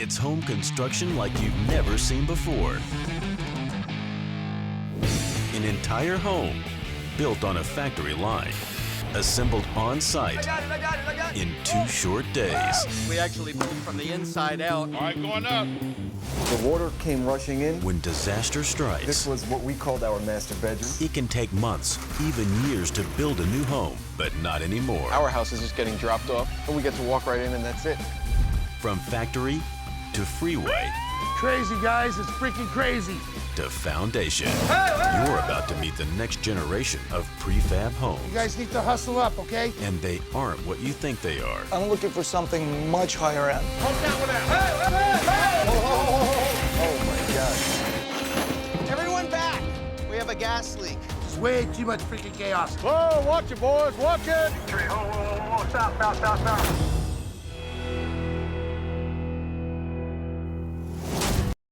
It's home construction like you've never seen before. An entire home built on a factory line, assembled on site in 2 short days. We actually built from the inside out. All right, going up. The water came rushing in. When disaster strikes, This was what we called our master bedroom. it can take months, even years to build a new home, but not anymore. Our house is just getting dropped off, and we get to walk right in, and that's it. From factory to freeway Crazy, guys. It's freaking crazy. to foundation, you're about to meet the next generation of prefab homes. You guys need to hustle up, okay? And they aren't what you think they are. I'm looking for something much higher end. Oh my God. Everyone back! We have a gas leak. There's way too much freaking chaos. Whoa, watch it, boys, watch it! Stop.